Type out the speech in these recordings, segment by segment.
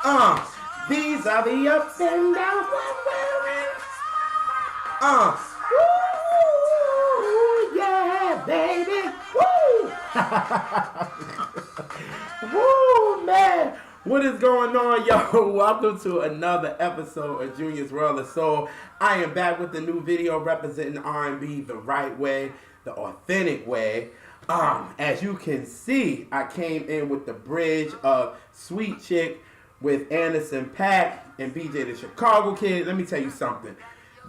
These are the ups and downs we're wearing. Woo, yeah, baby. Woo. Woo, man. What is going on, yo? Welcome to another episode of Junior's World of Soul. I am back with a new video representing R&B the right way, the authentic way. As you can see, I came in with the bridge of Sweet Chick with Anderson .Paak and BJ the Chicago Kid. Let me tell you something.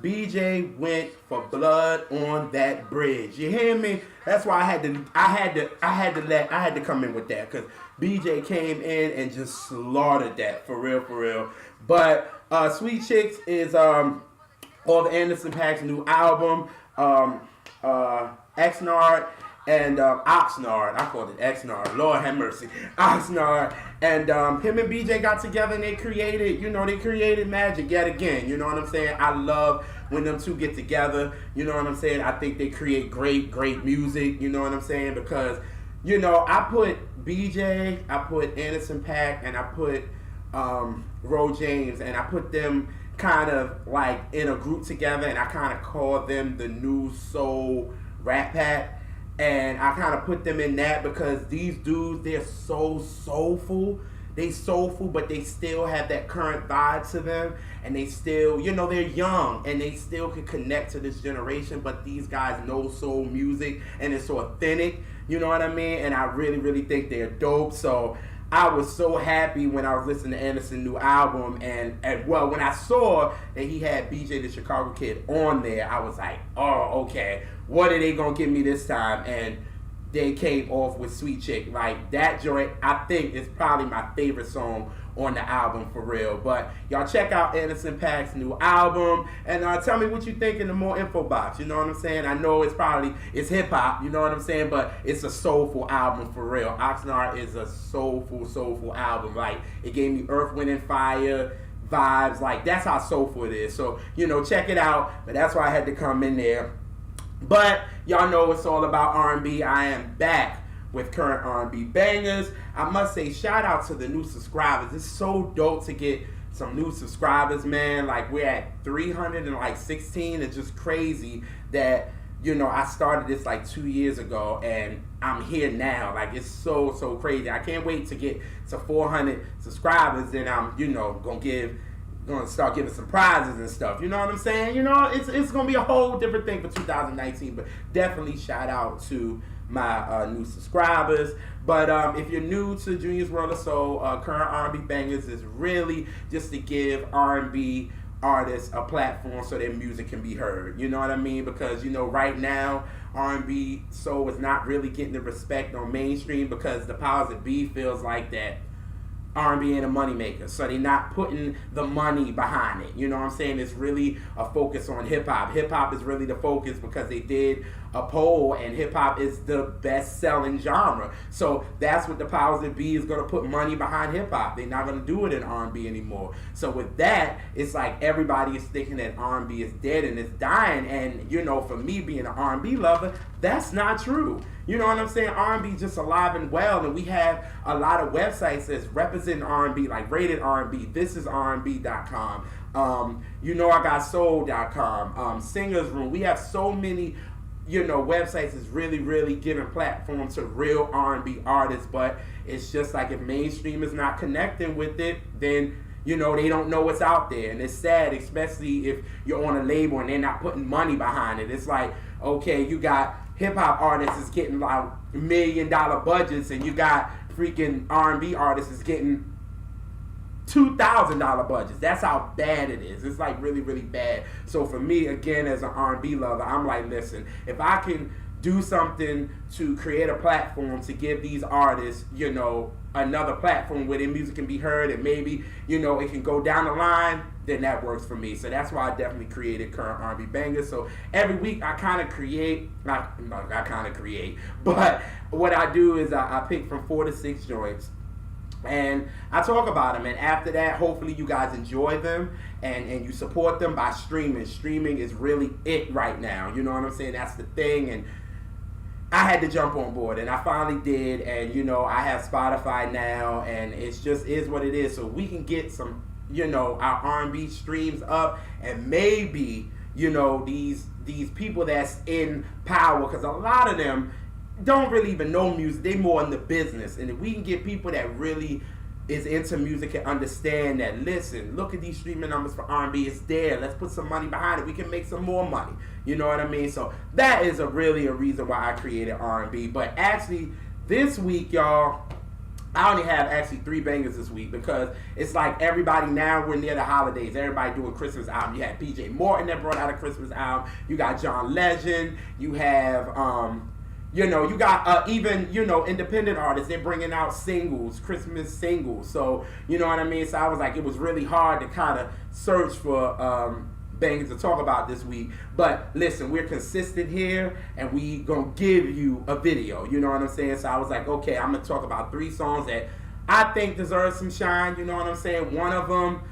BJ went for blood on that bridge. You hear me? That's why I had to come in with that, because BJ came in and just slaughtered that for real. But Sweet Chicks is all the Anderson .Paak's new album, Oxnard and Oxnard. I called it Oxnard. Lord have mercy, Oxnard. And him and BJ got together and they created magic yet again. You know what I'm saying? I love when them two get together. You know what I'm saying? I think they create great music. You know what I'm saying? Because, you know, I put BJ, I put Anderson .Paak, and I put Ro James, and I put them kind of like in a group together, and I kind of call them the new soul Rat Pack. And I kind of put them in that because these dudes, they're so soulful. They soulful, but they still have that current vibe to them. And they still, you know, they're young and they still can connect to this generation. But these guys know soul music and it's authentic. You know what I mean? And I really think they're dope. So I was so happy when I was listening to Anderson's new album. And well, when I saw that he had BJ the Chicago Kid on there, I was like, oh, okay. What are they going to give me this time? And they came off with Sweet Chick. Like, that joint, I think, is probably my favorite song on the album for real. But y'all check out Anderson .Paak's new album. And tell me what you think in the more info box. You know what I'm saying? I know it's hip-hop. You know what I'm saying? But it's a soulful album for real. Oxnard is a soulful album. Like, it gave me Earth, Wind, and Fire vibes. Like, that's how soulful it is. So, you know, check it out. But that's why I had to come in there. But y'all know it's all about R&B. I am back with current R&B bangers. I must say, shout out to the new subscribers. It's so dope to get some new subscribers, man. Like, we're at 316. It's just crazy that, you know, I started this like 2 years ago and I'm here now. Like, it's so crazy. I can't wait to get to 400 subscribers. Then I'm, you know, gonna start giving some prizes and stuff. You know what I'm saying? You know, it's gonna be a whole different thing for 2019. But definitely shout out to my new subscribers. But if you're new to Junior's World of Soul, current R&B bangers is really just to give R&B artists a platform so their music can be heard. You know what I mean? Because, you know, right now R&B soul is not really getting the respect on mainstream because the powers that be feels like that R&B ain't a moneymaker, so they're not putting the money behind it. You know what I'm saying? It's really a focus on hip-hop. Hip-hop is really the focus because they did a poll, and hip-hop is the best-selling genre. So that's what the powers that be is going to put money behind hip-hop. They're not going to do it in R&B anymore. So with that, it's like everybody is thinking that R&B is dead and it's dying. And, you know, for me being an R&B lover, that's not true. You know what I'm saying? R&B just alive and well, and we have a lot of websites that's representing R&B, like Rated R&B, thisisrb.com. You know, I got soul.com, Singers Room. We have so many, you know, websites that's really giving platform to real R&B artists, but it's just like if mainstream is not connecting with it, then, you know, they don't know what's out there. And it's sad, especially if you're on a label and they're not putting money behind it. It's like, okay, you got hip-hop artists is getting like $1 million budgets, and you got freaking R&B artists is getting $2,000 budgets. That's how bad it is. It's like really bad. So for me, again, as an R&B lover, I'm like, listen, if I can do something to create a platform to give these artists, you know, another platform where their music can be heard and maybe, you know, it can go down the line, then that works for me. So that's why I definitely created current R&B bangers. So every week I kind of create, but what I do is I pick from 4 to 6 joints and I talk about them, and after that, hopefully you guys enjoy them and you support them by streaming. Streaming is really it right now. You know what I'm saying? That's the thing. And I had to jump on board, and I finally did. And you know, I have Spotify now, and it's just is what it is. So we can get some, you know, our R&B streams up, and maybe, you know, these people that's in power, because a lot of them don't really even know music. They more in the business, and if we can get people that really is into music and understand that, listen, look at these streaming numbers for R&B, it's there, let's put some money behind it, we can make some more money, you know what I mean? So that is really a reason why I created R&B. But actually this week, y'all, I only have actually 3 bangers this week, because it's like everybody, now we're near the holidays, everybody doing Christmas album. You had PJ Morton that brought out a Christmas album, you got John Legend, you have you know, you got even, you know, independent artists, they're bringing out singles, Christmas singles. So, you know what I mean? So I was like, it was really hard to kind of search for bangers to talk about this week. But listen, we're consistent here, and we gonna give you a video, you know what I'm saying? So I was like, okay, I'm gonna talk about 3 songs that I think deserve some shine, you know what I'm saying? One of them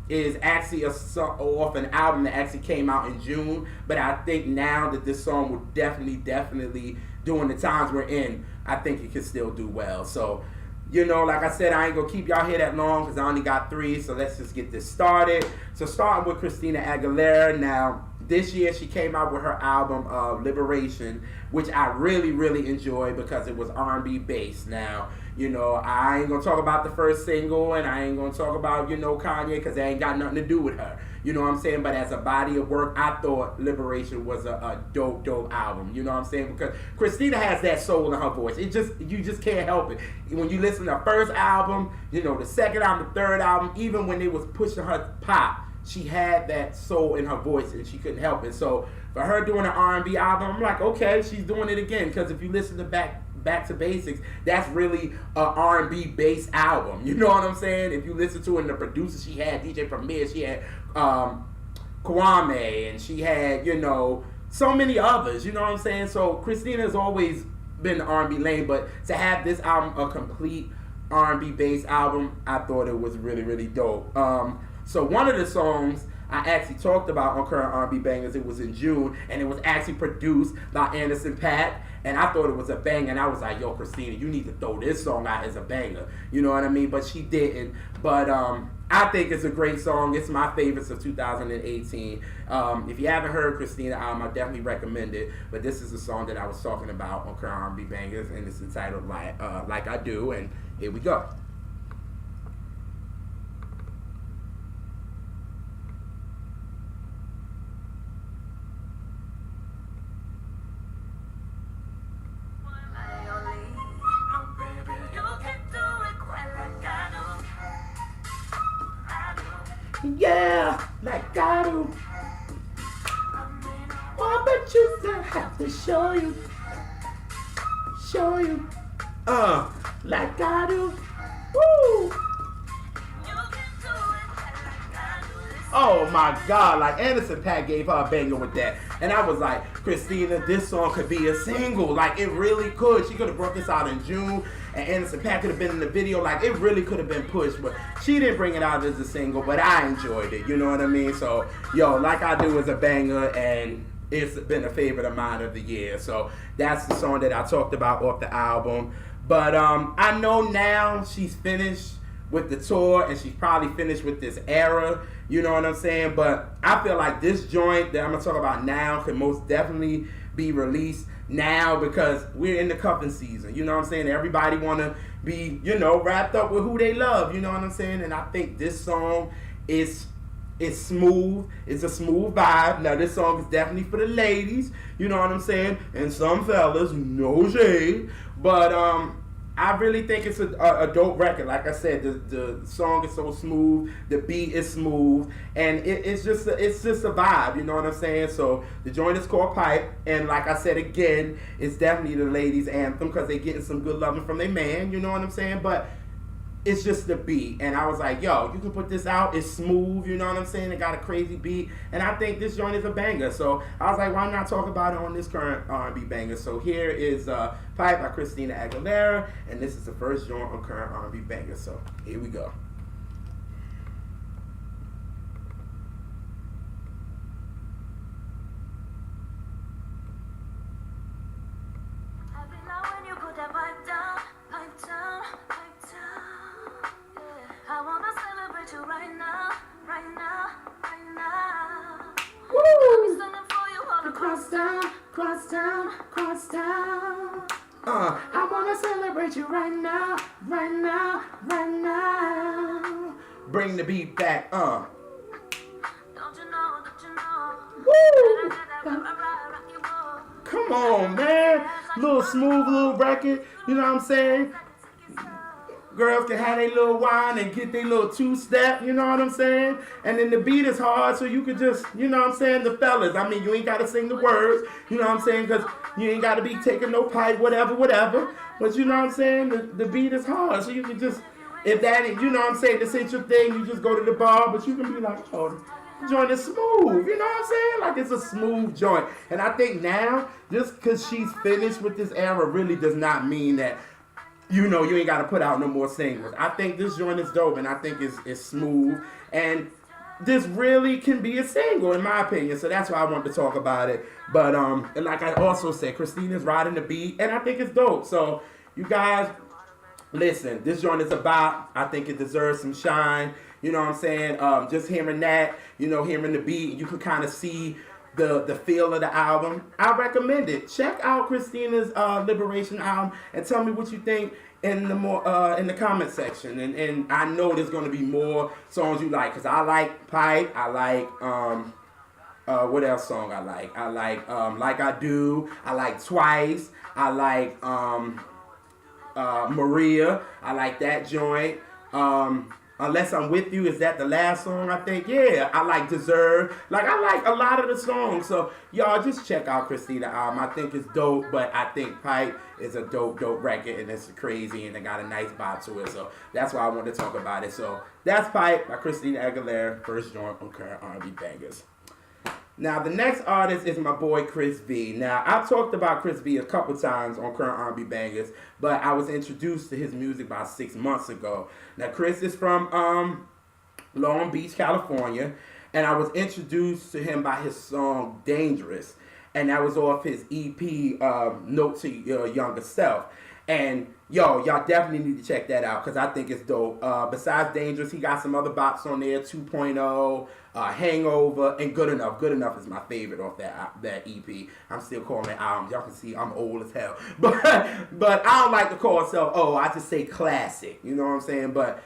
is actually off an album that actually came out in June, but I think now that this song would definitely, during the times we're in, I think it could still do well. So, you know, like I said, I ain't gonna keep y'all here that long, because I only got 3, so let's just get this started. So starting with Christina Aguilera. Now, this year she came out with her album Liberation, which I really enjoyed, because it was R&B based. Now, you know, I ain't gonna talk about the first single, and I ain't gonna talk about, you know, Kanye, because that ain't got nothing to do with her. You know what I'm saying? But as a body of work, I thought Liberation was a dope album. You know what I'm saying? Because Christina has that soul in her voice. You just can't help it. When you listen to her first album, you know, the second album, the third album, even when they was pushing her pop, she had that soul in her voice, and she couldn't help it. So for her doing an R&B album, I'm like, okay, she's doing it again. Because if you listen to Back to Basics, that's really a R&B based album. You know what I'm saying? If you listen to it, and the producer she had, DJ Premier, she had Kwame, and she had, you know, so many others. You know what I'm saying? So Christina has always been the R&B lane, but to have this album a complete R&B based album, I thought it was really dope. So one of the songs I actually talked about on Current R&B Bangers, it was in June, and it was actually produced by Paak, and I thought it was a banger, and I was like, yo, Christina, you need to throw this song out as a banger, you know what I mean? But she didn't. But I think it's a great song. It's my favorites of 2018. If you haven't heard Christina album, I definitely recommend it. But this is the song that I was talking about on Current R&B Bangers, and it's entitled Like I Do, and here we go. Yeah, like I do. Oh, but you still have to show you. Like I do. Woo! Oh my God, like Paak gave her a banger with that. And I was like, Christina, this song could be a single. Like, it really could. She could have brought this out in June, and Paak could have been in the video. Like, it really could have been pushed, but she didn't bring it out as a single, but I enjoyed it. You know what I mean? So, yo, Like I Do is a banger, and it's been a favorite of mine of the year. So that's the song that I talked about off the album. But I know now she's finished with the tour, and she's probably finished with this era, you know what I'm saying? But I feel like this joint that I'm gonna talk about now could most definitely be released now, because we're in the cuffing season, you know what I'm saying? Everybody wanna be, you know, wrapped up with who they love, you know what I'm saying? And I think this song is smooth. It's a smooth vibe. Now, this song is definitely for the ladies, you know what I'm saying? And some fellas, no shade, but I really think it's a dope record. Like I said, the song is so smooth, the beat is smooth, and it's just a vibe, you know what I'm saying? So the joint is called Pipe, and like I said again, it's definitely the ladies' anthem, because they're getting some good loving from their man, you know what I'm saying? But it's just the beat, and I was like, yo, you can put this out, it's smooth, you know what I'm saying? It got a crazy beat, and I think this joint is a banger. So I was like, why not talk about it on this current R&B banger? So here is Pipe by Christina Aguilera, and this is the first joint on current R&B banger. So here we go. town, cross town, cross town. I wanna celebrate you right now, right now, right now. Bring the beat back, Don't you know, Woo! Come on, man. Little smooth, little record, you know what I'm saying? Girls can have their little wine and get their little two-step, you know what I'm saying? And then the beat is hard, so you could just, you know what I'm saying, the fellas. I mean, you ain't got to sing the words, you know what I'm saying, because you ain't got to be taking no pipe, whatever. But you know what I'm saying, the beat is hard, so you can just, if that ain't, you know what I'm saying, this ain't your thing, you just go to the bar, but you can be like, oh, joint is smooth, you know what I'm saying? Like, it's a smooth joint. And I think now, just because she's finished with this era really does not mean that, you know, you ain't got to put out no more singles. I think this joint is dope, and I think it's smooth. And this really can be a single, in my opinion. So that's why I wanted to talk about it. But and like I also said, Christina's riding the beat, and I think it's dope. So you guys, listen, this joint is about, I think it deserves some shine. You know what I'm saying? Just hearing that, you know, hearing the beat, you can kind of see the feel of the album. I recommend it. Check out Christina's Liberation album and tell me what you think in the comment section. And I know there's gonna be more songs you like, cause I like Pipe. I like what else song I like? I like Like I Do. I like Twice. I like Maria. I like that joint. Unless I'm With You, is that the last song, I think? Yeah, I like Deserve. Like, I like a lot of the songs. So, y'all, just check out Christina album. I think it's dope, but I think Pipe is a dope record, and it's crazy, and it got a nice vibe to it. So, that's why I wanted to talk about it. So, that's Pipe by Christina Aguilera, first joint on Current R&B Bangers. Now, the next artist is my boy Cris V. Now, I've talked about Cris V a couple times on Current R&B Bangers, but I was introduced to his music about 6 months ago. Now, Cris is from Long Beach, California, and I was introduced to him by his song Dangerous, and that was off his EP, Note to Your Younger Self. And, y'all definitely need to check that out, because I think it's dope. Besides Dangerous, he got some other bops on there, 2.0, Hangover, and Good Enough. Good Enough is my favorite off that EP. I'm still calling it albums. Y'all can see I'm old as hell. But I don't like to call myself, I just say classic. You know what I'm saying? But,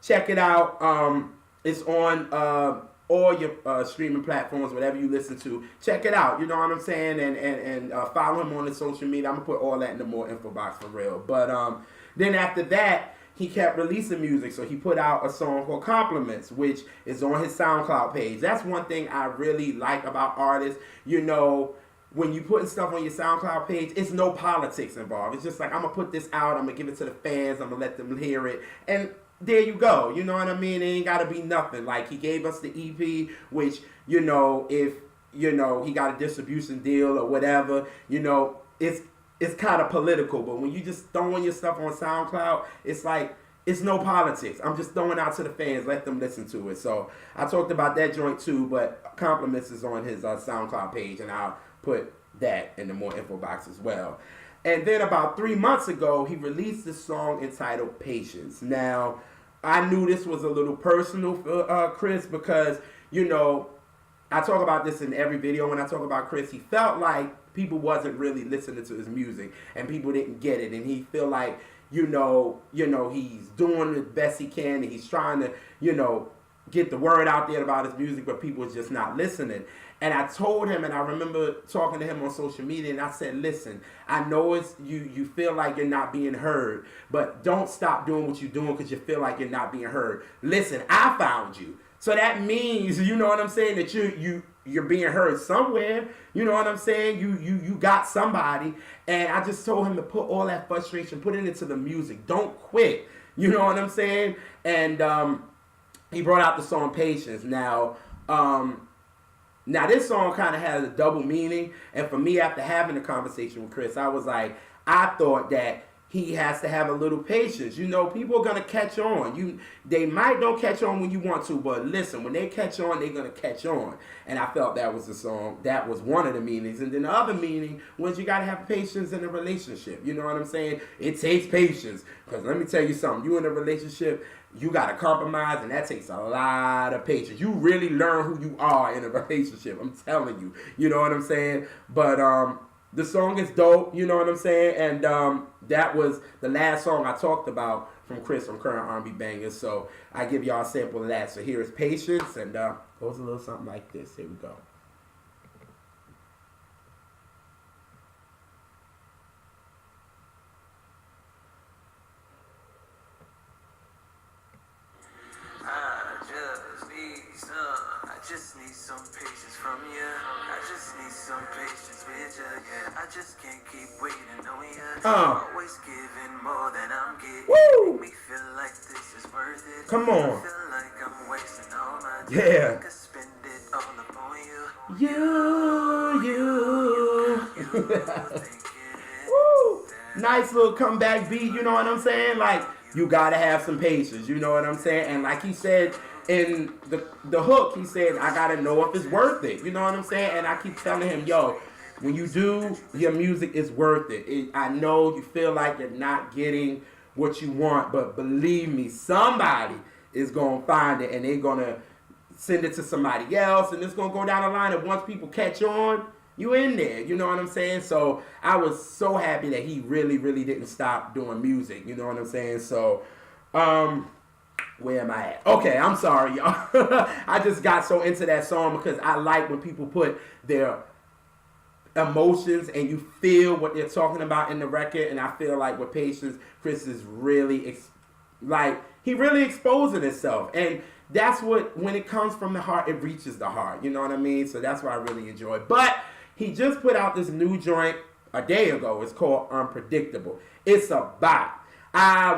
check it out. It's on all your streaming platforms, whatever you listen to. Check it out, you know what I'm saying? And follow him on the social media. I'm going to put all that in the more info box for real. But then after that, he kept releasing music. So he put out a song called Compliments, which is on his SoundCloud page. That's one thing I really like about artists. You know, when you putting stuff on your SoundCloud page, it's no politics involved. It's just like, I'm going to put this out. I'm going to give it to the fans. I'm going to let them hear it. And there you go. You know what I mean? It ain't got to be nothing. Like, he gave us the EP, which, you know, if, you know, he got a distribution deal or whatever, you know, it's kind of political. But when you just throwing your stuff on SoundCloud, it's like, it's no politics. I'm just throwing out to the fans. Let them listen to it. So I talked about that joint too, but Compliments is on his SoundCloud page, and I'll put that in the more info box as well. And then about 3 months ago, he released this song entitled Patience. Now, I knew this was a little personal for Cris because, you know, I talk about this in every video when I talk about Cris. He felt like people wasn't really listening to his music and people didn't get it. And he feel like, you know, he's doing the best he can and he's trying to, you know, get the word out there about his music, but people is just not listening. And I told him, and I remember talking to him on social media, and I said, listen, I know it's you feel like you're not being heard, but don't stop doing what you're doing because you feel like you're not being heard. Listen, I found you. So that means, you know what I'm saying, that you're being heard somewhere. You know what I'm saying? You got somebody. And I just told him to put all that frustration, put it into the music. Don't quit. You know what I'm saying? And he brought out the song Patience. Now, this song kind of has a double meaning, and for me, after having a conversation with Cris, I was like, I thought that he has to have a little patience. You know, people are going to catch on. They might don't catch on when you want to, but listen, when they catch on, they're going to catch on. And I felt that was the song. That was one of the meanings. And then the other meaning was you got to have patience in a relationship. You know what I'm saying? It takes patience. Because let me tell you something. You in a relationship, you got to compromise, and that takes a lot of patience. You really learn who you are in a relationship. I'm telling you. You know what I'm saying? But the song is dope. You know what I'm saying? And that was the last song I talked about from Cris from Current R&B Bangers. So I give y'all a sample of that. So here is Patience, and goes a little something like this. Here we go. I just need some patience from you. I just need some patience with you. Yeah, I just can't keep waiting on you. Always giving more than I'm getting. Woo! Make me feel like this is worth it. Come on. I feel like I'm wasting all my time. Yeah. I could spend it all upon you. Woo! Nice little comeback beat, you know what I'm saying? Like, you gotta have some patience, you know what I'm saying? And like he said in the hook, he said, I gotta know if it's worth it, you know what I'm saying? And I keep telling him, yo, when you do your music, it's worth it. I know you feel like you're not getting what you want, but believe me, somebody is gonna find it, and they're gonna send it to somebody else, and it's gonna go down the line, and once people catch on, you in there, you know what I'm saying? So I was so happy that he really, really didn't stop doing music, you know what I'm saying? So, where am I at? Okay, I'm sorry, y'all. I just got so into that song because I like when people put their emotions and you feel what they're talking about in the record, and I feel like with Patience, Cris is really, he really exposing himself, and that's what, when it comes from the heart, it reaches the heart, you know what I mean? So that's what I really enjoy. But he just put out this new joint a day ago. It's called Unpredictable. It's a bop.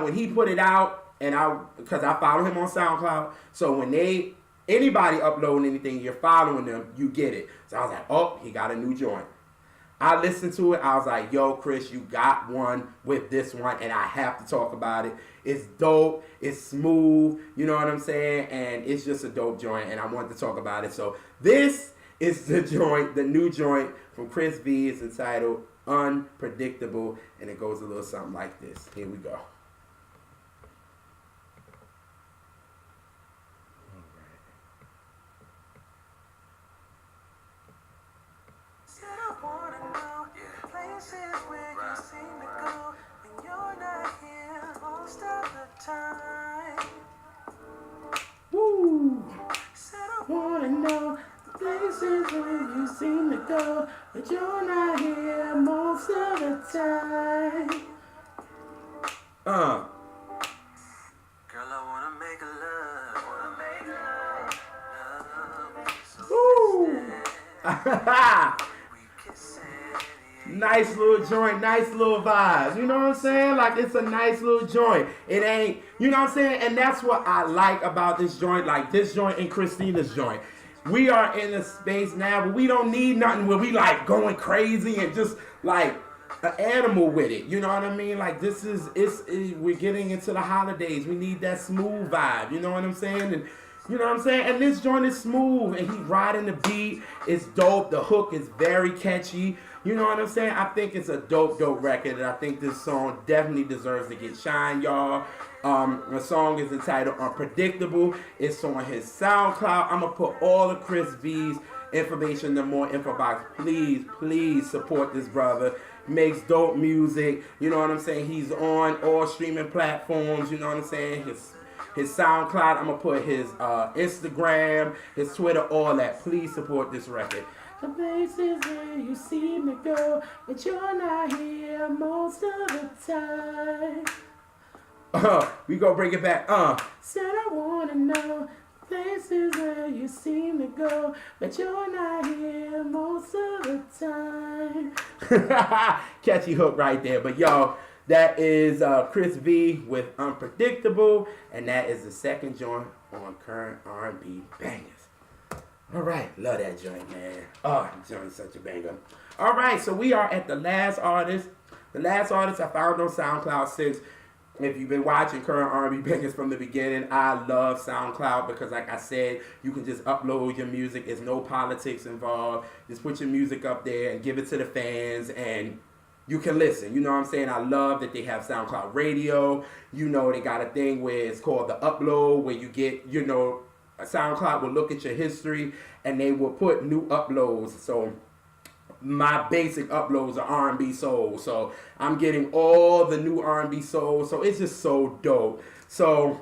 When he put it out, and because I follow him on SoundCloud, so when anybody uploading anything, you're following them, you get it. So I was like, oh, he got a new joint. I listened to it. I was like, yo, Cris, you got one with this one, and I have to talk about it. It's dope. It's smooth. You know what I'm saying? And it's just a dope joint, and I wanted to talk about it. So this is the joint, the new joint from Cris V. It's entitled Unpredictable, and it goes a little something like this. Here we go. Woo! Said I wanna know the places where you seem to go, but you're not here most of the time. Girl, I wanna make love. Woo! Nice little joint, nice little vibes. You know what I'm saying? Like, it's a nice little joint. It ain't, you know what I'm saying? And that's what I like about this joint, like this joint and Christina's joint. We are in a space now where we don't need nothing where we like going crazy and just like an animal with it. You know what I mean? Like, this is, we're getting into the holidays. We need that smooth vibe. You know what I'm saying? And you know what I'm saying? And this joint is smooth, and he riding the beat. It's dope. The hook is very catchy. You know what I'm saying? I think it's a dope record, and I think this song definitely deserves to get shine, y'all. The song is entitled Unpredictable. It's on his SoundCloud. I'm going to put all of Cris V's information in the more info box. Please support this brother. He makes dope music. You know what I'm saying? He's on all streaming platforms. You know what I'm saying? His SoundCloud, I'm going to put his Instagram, his Twitter, all that. Please support this record. The places where you seem to go, but you're not here most of the time. We gonna bring it back. Said I wanna know places where you seem to go, but you're not here most of the time. Catchy hook right there. But y'all, that is Cris V with Unpredictable, and that is the second joint on Current R&B Bangers. All right, love that joint, man. Oh, that joint's such a banger. All right, so we are at the last artist. The last artist I found on SoundCloud since, if you've been watching Current R&B Bangers from the beginning, I love SoundCloud because, like I said, you can just upload your music. There's no politics involved. Just put your music up there and give it to the fans, and you can listen. You know what I'm saying? I love that they have SoundCloud Radio. You know, they got a thing where it's called the upload, where you get, you know, SoundCloud will look at your history and they will put new uploads. So my basic uploads are R&B soul. So I'm getting all the new R&B soul. So it's just so dope. So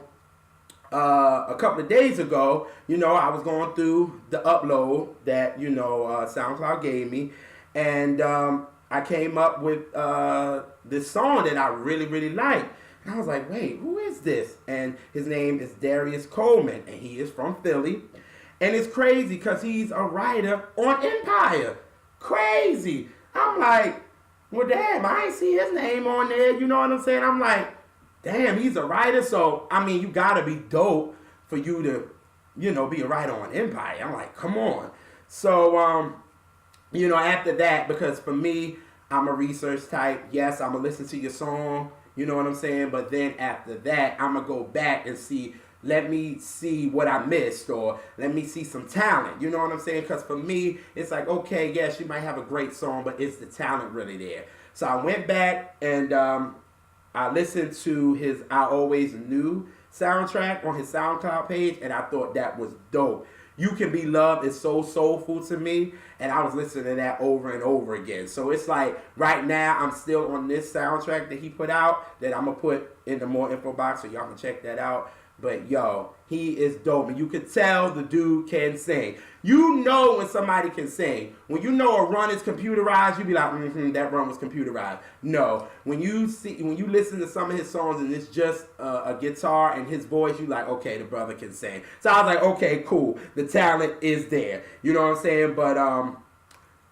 a couple of days ago, you know, I was going through the upload that, you know, SoundCloud gave me. And I came up with this song that I really, really like. And I was like, wait, who is this? And his name is Darius Coleman, and he is from Philly. And it's crazy because he's a writer on Empire. Crazy. I'm like, well, damn, I ain't see his name on there. You know what I'm saying? I'm like, damn, he's a writer. So, I mean, you got to be dope for you to, you know, be a writer on Empire. I'm like, come on. So, you know, after that, because for me, I'm a research type. Yes, I'm going to listen to your song. You know what I'm saying? But then after that, I'm going to go back and see, let me see what I missed, or let me see some talent. You know what I'm saying? Because for me, it's like, okay, yes, you might have a great song, but is the talent really there? So I went back and I listened to his I Always Knew soundtrack on his SoundCloud page, and I thought that was dope. You Can Be Loved is so soulful to me, and I was listening to that over and over again. So it's like, right now, I'm still on this soundtrack that he put out that I'm going to put in the more info box so y'all can check that out. But, yo, he is dope. And you can tell the dude can sing. You know when somebody can sing. When you know a run is computerized, you be like, that run was computerized. No. When you listen to some of his songs and it's just a guitar and his voice, you like, okay, the brother can sing. So I was like, okay, cool. The talent is there. You know what I'm saying? But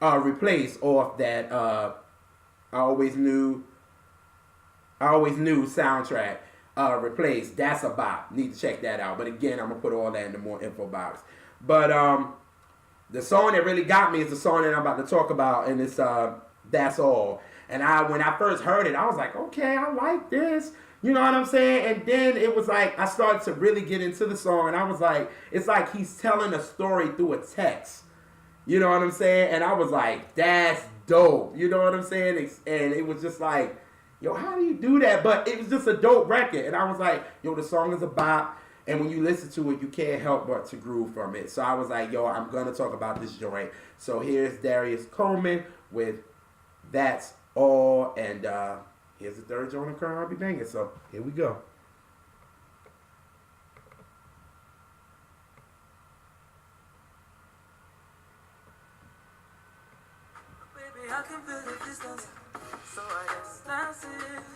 Replace off that I Always Knew soundtrack. Replace, that's a bop. Need to check that out. But again, I'm gonna put all that in the more info box. But the song that really got me is the song that I'm about to talk about, and it's That's All. And when I first heard it, I was like, okay, I like this. You know what I'm saying? And then it was like I started to really get into the song, and I was like, it's like he's telling a story through a text. You know what I'm saying? And I was like, that's dope. You know what I'm saying? And it was just like, yo, how do you do that? But it was just a dope record. And I was like, yo, the song is a bop. And when you listen to it, you can't help but to groove from it. So I was like, yo, I'm going to talk about this joint. So here's Darius Coleman with That's All. And here's the third joint of current R&B banger. So here we go. Baby, I can feel the distance. So I guess that's it.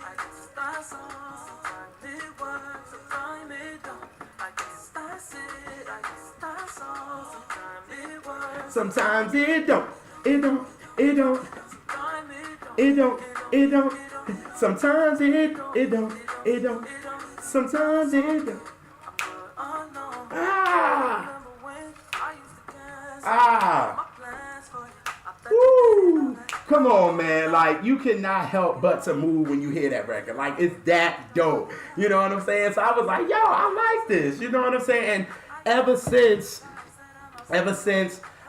I guess that's all. Sometimes it works, sometimes it don't. I guess that's it. I guess that's all. Sometimes it works. Sometimes it don't. It don't. It don't. It don't. It don't. Sometimes it don't. It don't. Sometimes it don't. Woo! Come on, man. Like, you cannot help but to move when you hear that record. Like, it's that dope. You know what I'm saying? So I was like, yo, I like this. You know what I'm saying? And ever since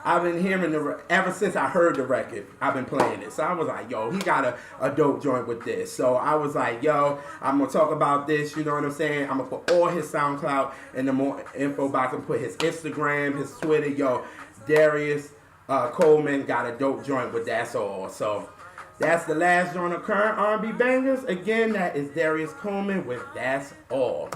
I've been hearing ever since I heard the record, I've been playing it. So I was like, yo, he got a dope joint with this. So I was like, yo, I'm going to talk about this. You know what I'm saying? I'm going to put all his SoundCloud in the more info box and put his Instagram, his Twitter. Yo, Darius Coleman got a dope joint with That's All. So that's the last joint of current R&B bangers. Again, that is Darius Coleman with That's All.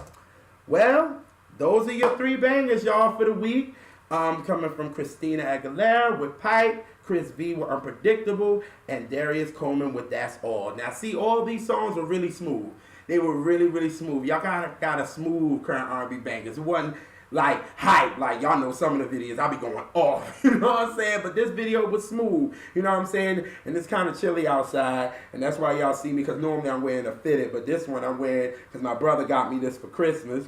Well, those are your three bangers, y'all, for the week. Coming from Christina Aguilera with Paak, crrisv with Unpredictable, and Darius Coleman with That's All. Now, see, all these songs were really smooth. They were really, really smooth. Y'all got a smooth current R&B bangers. It wasn't like hype, like y'all know some of the videos I be going off, you know what I'm saying? But this video was smooth, you know what I'm saying? And it's kind of chilly outside, and that's why y'all see me, because normally I'm wearing a fitted, but this one I'm wearing because my brother got me this for Christmas,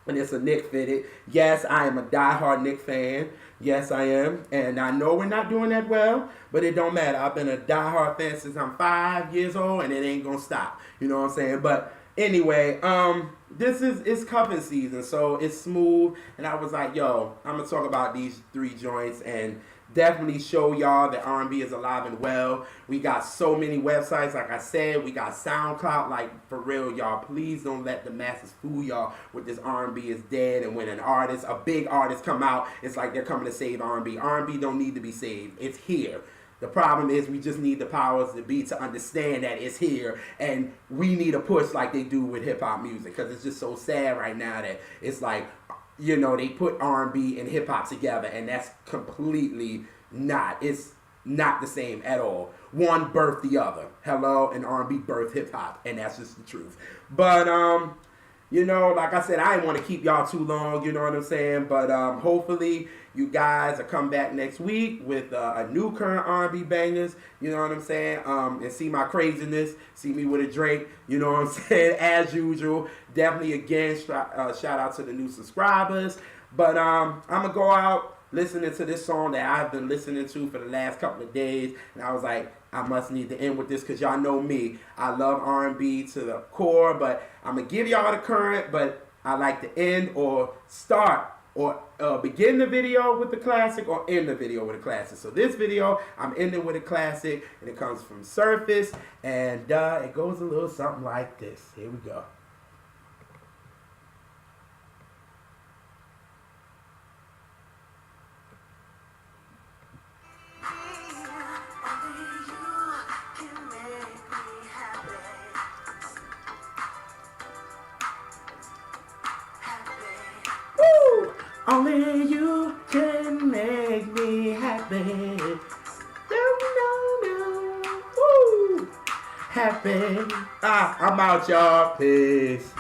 and it's a Nick fitted. Yes, I am a diehard Nick fan. Yes, I am, and I know we're not doing that well, but it don't matter. I've been a diehard fan since I'm 5 years old, and it ain't gonna stop, you know what I'm saying? But anyway, it's cuffing season, so it's smooth, and I was like, yo, I'm gonna talk about these three joints, and definitely show y'all that R&B is alive and well. We got so many websites, like I said. We got SoundCloud. Like, for real, y'all, please don't let the masses fool y'all with this R&B is dead. And when a big artist come out, it's like they're coming to save R&B. R&B don't need to be saved. It's here. The problem is we just need the powers to be to understand that it's here, and we need a push like they do with hip-hop music, because it's just so sad right now that it's like, you know, they put R&B and hip-hop together, and that's completely not. It's not the same at all. One birthed the other. Hello, and R&B birthed hip-hop, and that's just the truth. But, you know, like I said, I didn't want to keep y'all too long, you know what I'm saying? But hopefully you guys will come back next week with a new current R&B bangers, you know what I'm saying? And see my craziness, see me with a drink, you know what I'm saying? As usual, definitely again, shout out to the new subscribers. But I'm going to go out listening to this song that I've been listening to for the last couple of days, and I was like, I must need to end with this, because y'all know me. I love R&B to the core, but I'm going to give y'all the current, but I like to end or start or begin the video with the classic or end the video with a classic. So this video, I'm ending with a classic, and it comes from Surface, and it goes a little something like this. Here we go. Only you can make me happy. No, no, no. Woo. Happy. I'm out, y'all. Peace.